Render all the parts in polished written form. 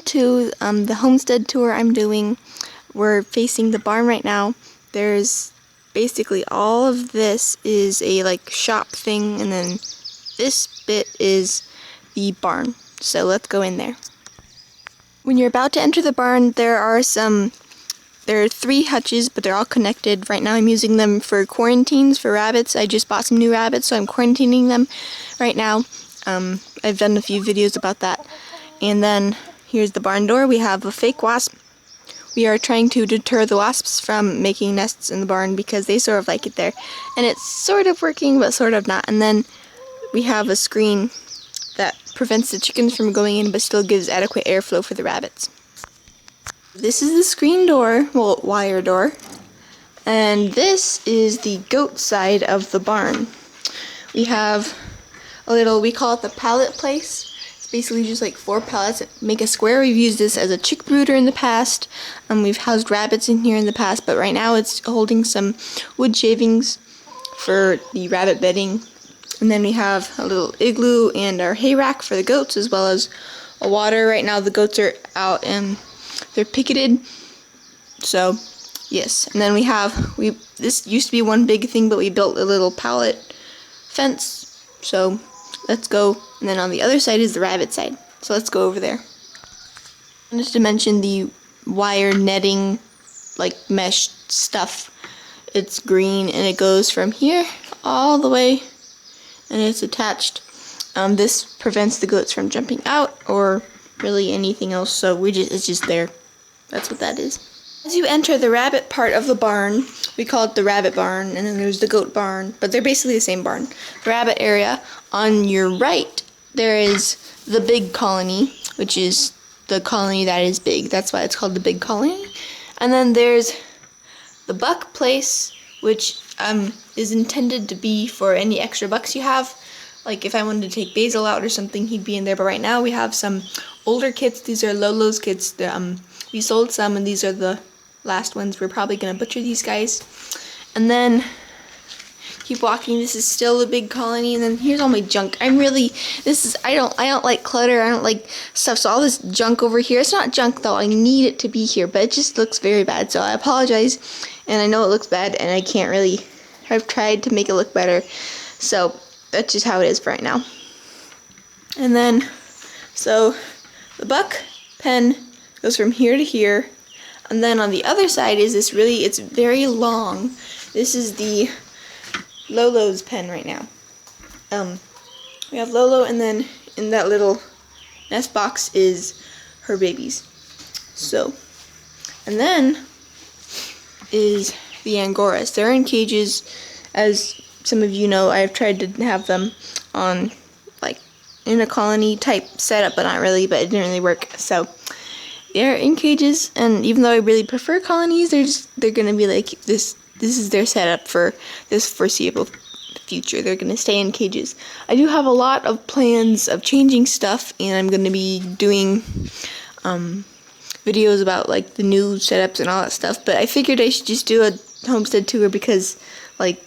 to the Homestead tour I'm doing. We're facing the barn right now. There's basically all of this is a like shop thing, and then this bit is the barn. So let's go in there. When you're about to enter the barn, there are 3 hutches, but they're all connected. Right now I'm using them for quarantines for rabbits. I just bought some new rabbits, so I'm quarantining them right now. I've done a few videos about that. And then here's the barn door. We have a fake wasp. We are trying to deter the wasps from making nests in the barn because they sort of like it there. And it's sort of working, but sort of not. And then we have a screen that prevents the chickens from going in, but still gives adequate airflow for the rabbits. This is the screen door, well, wire door. And this is the goat side of the barn. We have a little, we call it the pallet place. It's basically just like 4 pallets that make a square. We've used this as a chick brooder in the past. We've housed rabbits in here in the past, but right now it's holding some wood shavings for the rabbit bedding. And then we have a little igloo and our hay rack for the goats, as well as a water. Right now the goats are out and they're picketed. So, yes. And then this used to be one big thing, but we built a little pallet fence. So, let's go. And then on the other side is the rabbit side. So let's go over there. Just to mention the wire netting, like mesh stuff. It's green and it goes from here all the way, and it's attached. This prevents the goats from jumping out or really anything else, so it's just there. That's what that is. As you enter the rabbit part of the barn, we call it the rabbit barn, and then there's the goat barn, but they're basically the same barn. The rabbit area, on your right, there is the big colony, which is the colony that is big. That's why it's called the big colony. And then there's the buck place, which is intended to be for any extra bucks you have. Like if I wanted to take Basil out or something, he'd be in there. But right now we have some older kits. These are Lolo's kits. We sold some, and these are the last ones. We're probably gonna butcher these guys. And then keep walking. This is still the big colony, and then here's all my junk. I don't like clutter. I don't like stuff. So all this junk over here. It's not junk though. I need it to be here, but it just looks very bad. So I apologize, and I know it looks bad, and I can't really. I've tried to make it look better. So that's just how it is for right now. And then, so the buck pen goes from here to here, and then on the other side is this it's very long. This is the Lolo's pen right now. We have Lolo, and then in that little nest box is her babies. So, and then is the Angoras. They're in cages. As some of you know, I've tried to have them on like in a colony type setup, but not really, but it didn't really work. So they're in cages, and even though I really prefer colonies, they're gonna be like this is their setup for this foreseeable future. They're gonna stay in cages. I do have a lot of plans of changing stuff, and I'm gonna be doing videos about like the new setups and all that stuff, but I figured I should just do a homestead tour because like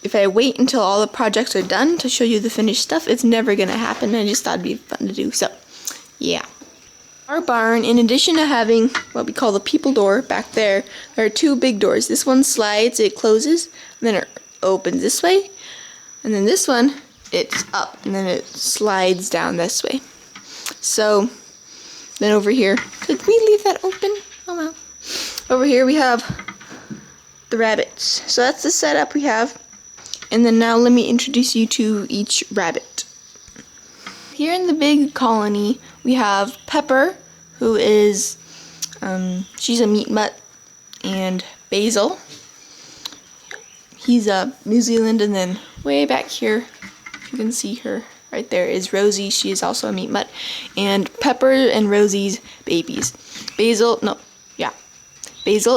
if I wait until all the projects are done to show you the finished stuff, it's never gonna happen. I just thought it'd be fun to do. So yeah. Our barn, in addition to having what we call the people door back there are 2 big doors. This one slides, it closes, and then it opens this way. And then this one, it's up, and then it slides down this way. So, then over here, could we leave that open? Oh well. Over here we have the rabbits. So that's the setup we have. And then now let me introduce you to each rabbit. Here in the big colony, we have Pepper, who is, she's a meat mutt, and Basil. He's a New Zealand, and then way back here, you can see her right there, is Rosie. She is also a meat mutt. And Pepper and Rosie's babies. Basil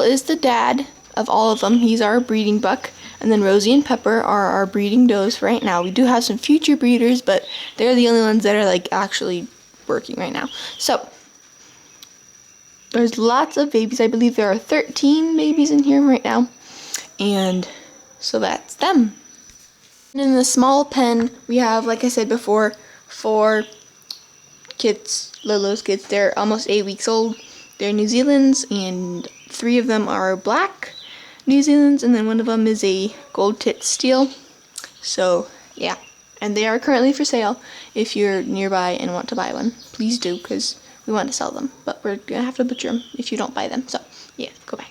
is the dad of all of them. He's our breeding buck. And then Rosie and Pepper are our breeding does for right now. We do have some future breeders, but they're the only ones that are like actually working right now. So there's lots of babies. I believe there are 13 babies in here right now. And so that's them. And in the small pen, we have, like I said before, 4 kids, Lolo's kids. They're almost 8 weeks old. They're New Zealand's, and 3 of them are black New Zealand's, and then 1 of them is a gold tit steal. So, yeah. And they are currently for sale. If you're nearby and want to buy one, please do, because we want to sell them. But we're going to have to butcher them if you don't buy them. So, yeah, go back.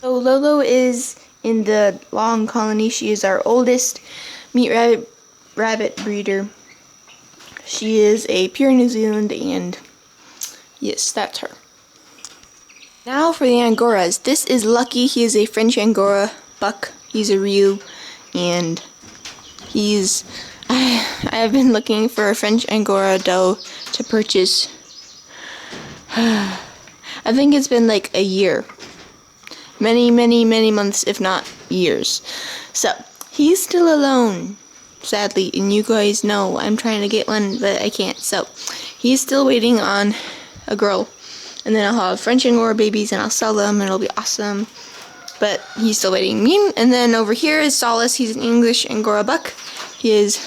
So, Lolo is in the long colony. She is our oldest meat rabbit breeder. She is a pure New Zealand, and yes, that's her. Now for the Angoras. This is Lucky. He is a French Angora buck. He's a Ryu, and he's... I have been looking for a French Angora doe to purchase. I think it's been like a year. Many months, if not years. So, he's still alone, sadly, and you guys know I'm trying to get one, but I can't. So, he's still waiting on a girl. And then I'll have French Angora babies, and I'll sell them, and it'll be awesome. But he's still waiting. And then over here is Solace. He's an English Angora buck. He is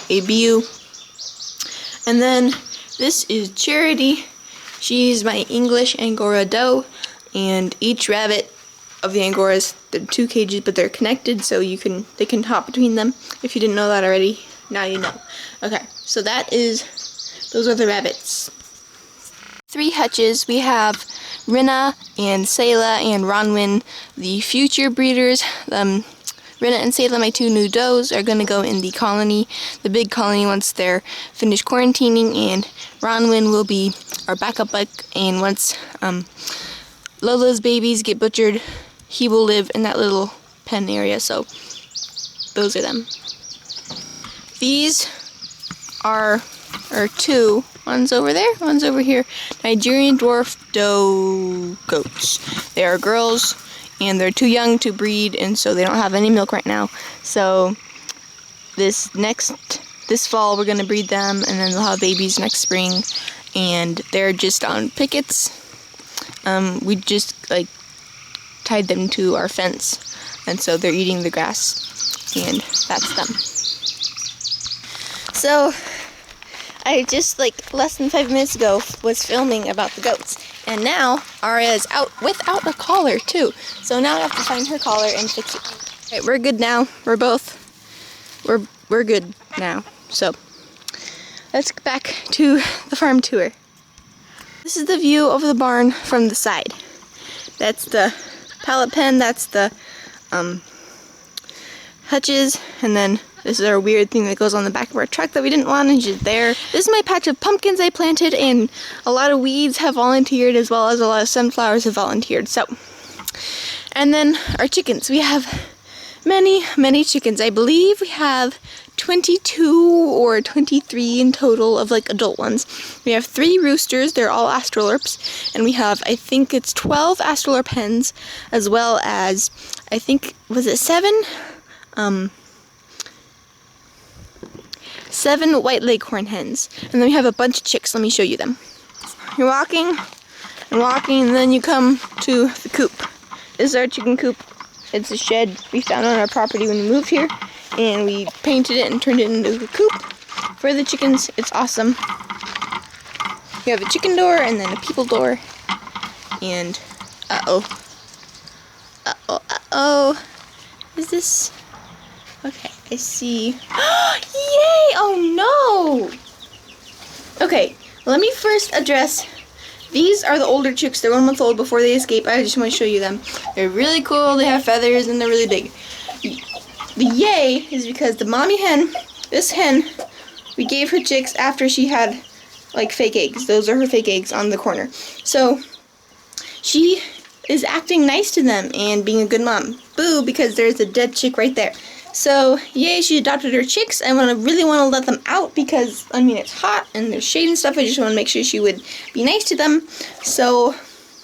a BU. And then this is Charity. She's my English Angora doe. And each rabbit of the Angoras, they're 2 cages, but they're connected, so they can hop between them. If you didn't know that already, now you know. Okay, so those are the rabbits. 3 hutches. We have Rinna and Sayla and Ronwin, the future breeders. Rinna and Sayla, my 2 new does, are going to go in the colony, the big colony, once they're finished quarantining, and Ronwin will be our backup buck, and once Lola's babies get butchered, he will live in that little pen area. So those are them. These are 2. One's over there, one's over here. Nigerian dwarf doe goats. They are girls, and they're too young to breed, and so they don't have any milk right now. So this fall we're gonna breed them, and then they'll have babies next spring. And they're just on pickets. We just tied them to our fence, and so they're eating the grass, and that's them. So I just less than 5 minutes ago was filming about the goats, and now Aria's out without a collar too. So now I have to find her collar and fix it. Alright, we're good now. We're good now. So let's get back to the farm tour. This is the view of the barn from the side. That's the pallet pen, that's the hutches, and then this is our weird thing that goes on the back of our truck that we didn't want, and just there. This is my patch of pumpkins I planted, and a lot of weeds have volunteered, as well as a lot of sunflowers have volunteered. So, and then our chickens. We have many chickens. I believe we have 22 or 23 in total of adult ones. We have 3 roosters. They're all Australorps, and we have, I think it's 12 Australorp hens, as well as, I think, was it 7? 7 white leghorn hens. And then we have a bunch of chicks. Let me show you them. You're walking and walking, and then you come to the coop. This is our chicken coop. It's a shed we found on our property when we moved here, and we painted it and turned it into a coop for the chickens. It's awesome. You have a chicken door and then a people door. And uh-oh. Is this... Okay, I see. Yay! Oh no! Okay, let me first address. These are the older chicks. They're 1 month old before they escape. I just want to show you them. They're really cool. They have feathers and they're really big. The yay is because the mommy hen, this hen, we gave her chicks after she had fake eggs. Those are her fake eggs on the corner. So she is acting nice to them and being a good mom. Boo, because there's a dead chick right there. So, yay, she adopted her chicks. I really want to let them out because, it's hot and there's shade and stuff. I just want to make sure she would be nice to them. So,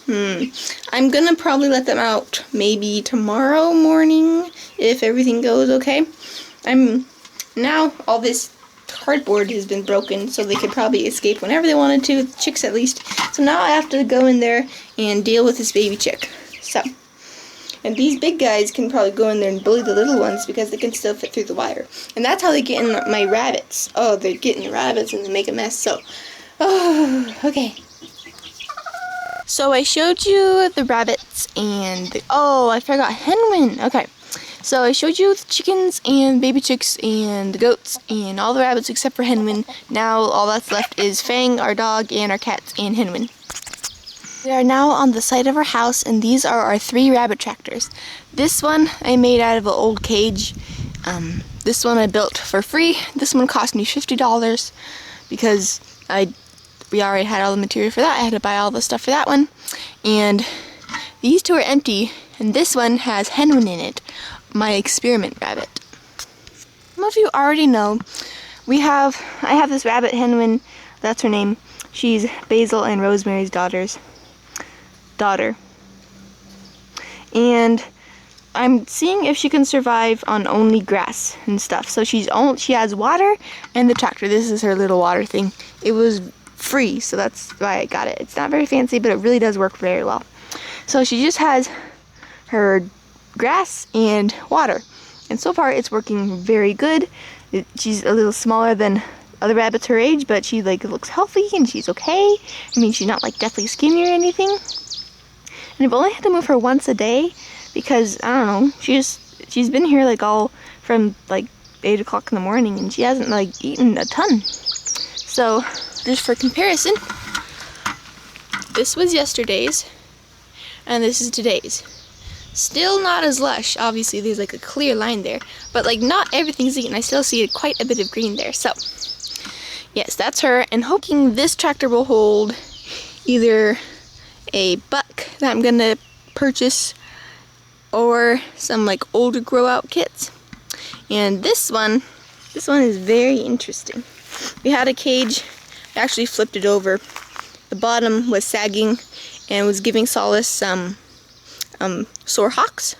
I'm going to probably let them out maybe tomorrow morning if everything goes okay. Now, all this cardboard has been broken, so they could probably escape whenever they wanted to, the chicks at least. So now I have to go in there and deal with this baby chick. So... And these big guys can probably go in there and bully the little ones because they can still fit through the wire. And that's how they get in my rabbits. Oh, they're getting the rabbits and they make a mess. So Oh, okay. So I showed you the rabbits and oh, I forgot Henwin. Okay. So I showed you the chickens and baby chicks and the goats and all the rabbits except for Henwin. Now all that's left is Fang, our dog, and our cats, and Henwin. We are now on the site of our house, and these are our 3 rabbit tractors. This one I made out of an old cage. This one I built for free. This one cost me $50 because we already had all the material for that. I had to buy all the stuff for that one. And these 2 are empty, and this one has Henwin in it, my experiment rabbit. Some of you already know I have this rabbit Henwin, that's her name. She's Basil and Rosemary's daughter. And I'm seeing if she can survive on only grass and stuff. So she has water and the tractor. This is her little water thing. It was free, so that's why I got it. It's not very fancy, but it really does work very well. So she just has her grass and water. And so far it's working very good. She's a little smaller than other rabbits her age, but she looks healthy and she's okay. I mean, she's not deathly skinny or anything. And I've only had to move her once a day because, I don't know, she's been here all from 8 o'clock in the morning, and she hasn't eaten a ton. So just for comparison, this was yesterday's and this is today's. Still not as lush. Obviously there's a clear line there, but not everything's eaten. I still see quite a bit of green there. So yes, that's her, and hoping this tractor will hold either a buck that I'm gonna purchase or some older grow out kits. And this one is very interesting. We had a cage, I actually flipped it over. The bottom was sagging and was giving Solace some sore hocks.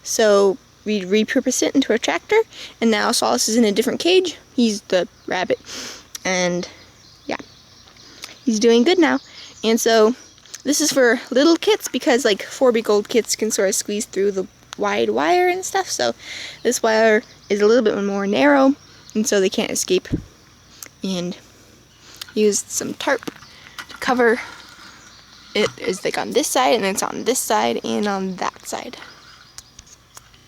So we repurposed it into a tractor, and now Solace is in a different cage. He's the rabbit, and yeah, he's doing good now. And so this is for little kits because 4-week-old kits can sort of squeeze through the wide wire and stuff. So this wire is a little bit more narrow, and so they can't escape. And used some tarp to cover it. Is on this side, and it's on this side and on that side.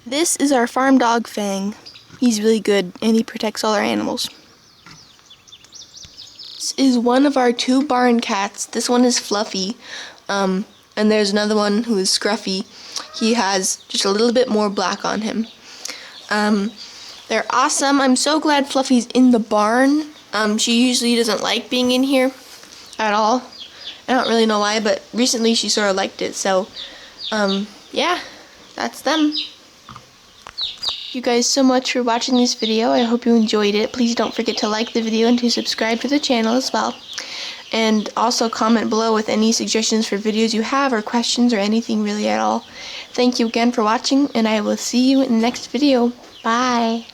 This is our farm dog Fang. He's really good and he protects all our animals. This is one of our 2 barn cats. This one is Fluffy, and there's another one who is Scruffy. He has just a little bit more black on him. They're awesome. I'm so glad Fluffy's in the barn. She usually doesn't like being in here at all. I don't really know why, but recently she sort of liked it. So yeah, that's them. Thank you guys so much for watching this video. I hope you enjoyed it. Please don't forget to like the video and to subscribe to the channel as well. And also comment below with any suggestions for videos you have, or questions, or anything really at all. Thank you again for watching, and I will see you in the next video. Bye!